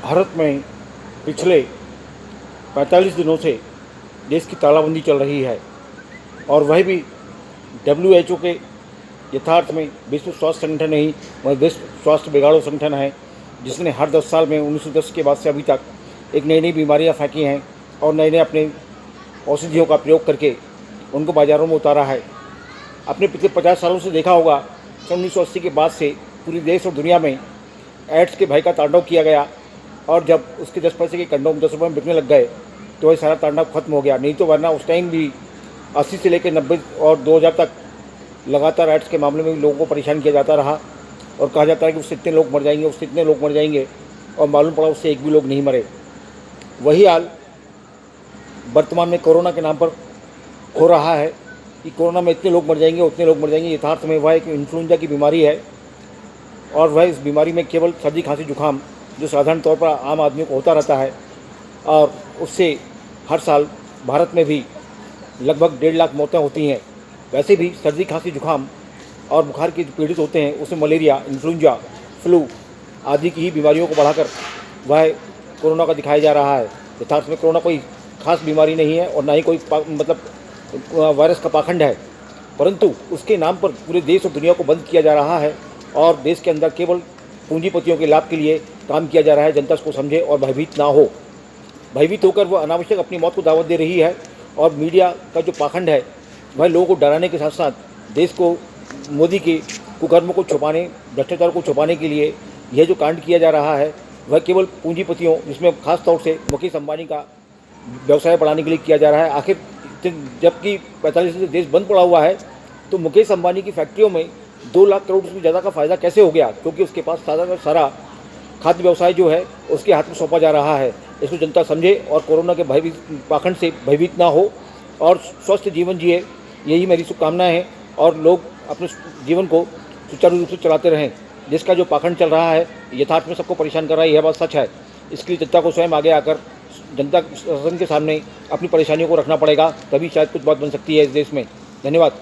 भारत में पिछले 45 दिनों से देश की तालाबंदी चल रही है और वह भी WHO के यथार्थ में विश्व स्वास्थ्य संगठन नहीं, वह विश्व स्वास्थ्य बिगाड़ो संगठन है, जिसने हर 10 साल में 1910 के बाद से अभी तक एक नई नई बीमारियां फेंकी हैं और नए नए अपने औषधियों का प्रयोग करके उनको बाज़ारों में उतारा है। अपने पिछले 50 सालों से देखा होगा, सन 1980 के बाद से पूरे देश और दुनिया में एड्स के भय का तांडव किया गया और जब उसके 10 पैसे के कंडोम 10 रुपये में बिकने लग गए तो वह सारा तांडव खत्म हो गया। नहीं तो वरना उस टाइम भी 80 से लेकर 90 और 2000 तक लगातार एड्स के मामले में भी लोगों को परेशान किया जाता रहा और कहा जाता है कि उससे इतने लोग मर जाएंगे, उससे इतने लोग मर जाएंगे, और मालूम पड़ा उससे एक भी लोग नहीं मरे। वही हाल वर्तमान में कोरोना के नाम पर हो रहा है कि कोरोना में इतने लोग मर जाएंगे, उतने लोग मर जाएंगे। यथार्थ में वह एक इन्फ्लुएंजा की बीमारी है और वह इस बीमारी में केवल सर्दी खांसी जुकाम जो साधारण तौर पर आम आदमी को होता रहता है और उससे हर साल भारत में भी लगभग 1.5 लाख मौतें होती हैं। वैसे भी सर्दी खांसी जुकाम और बुखार के जो पीड़ित होते हैं उसमें मलेरिया, इन्फ्लुएंजा, फ्लू आदि की ही बीमारियों को बढ़ाकर वह कोरोना का दिखाया जा रहा है। यथार्थ में कोरोना कोई खास बीमारी नहीं है और ना ही कोई वायरस का पाखंड है, परंतु उसके नाम पर पूरे देश और दुनिया को बंद किया जा रहा है और देश के अंदर केवल पूंजीपतियों के लाभ के लिए काम किया जा रहा है। जनता उसको समझे और भयभीत ना हो। भयभीत होकर वह अनावश्यक अपनी मौत को दावत दे रही है और मीडिया का जो पाखंड है वह लोगों को डराने के साथ साथ देश को मोदी के कुकर्मों को छुपाने, भ्रष्टाचार को छुपाने के लिए यह जो कांड किया जा रहा है वह केवल पूंजीपतियों, जिसमें खास तौर से मुकेश अंबानी का व्यवसाय बढ़ाने के लिए किया जा रहा है। आखिर जबकि 45 से देश बंद पड़ा हुआ है तो मुकेश अंबानी की फैक्ट्रियों में 2 लाख करोड़ से ज़्यादा का फ़ायदा कैसे हो गया? क्योंकि उसके पास सारा खाद्य व्यवसाय जो है उसके हाथ में सौंपा जा रहा है। इसको जनता समझे और कोरोना के भयभीत पाखंड से भयभीत ना हो और स्वस्थ जीवन जिए, यही मेरी शुभकामनाएं हैं और लोग अपने जीवन को सुचारू रूप से चलाते रहें। देश का जो पाखंड चल रहा है यथार्थ में सबको परेशान कर रहा है, यह बात सच है। इसके लिए जनता को स्वयं आगे आकर जनता शासन के सामने अपनी परेशानियों को रखना पड़ेगा, तभी शायद कुछ बात बन सकती है इस देश में। धन्यवाद।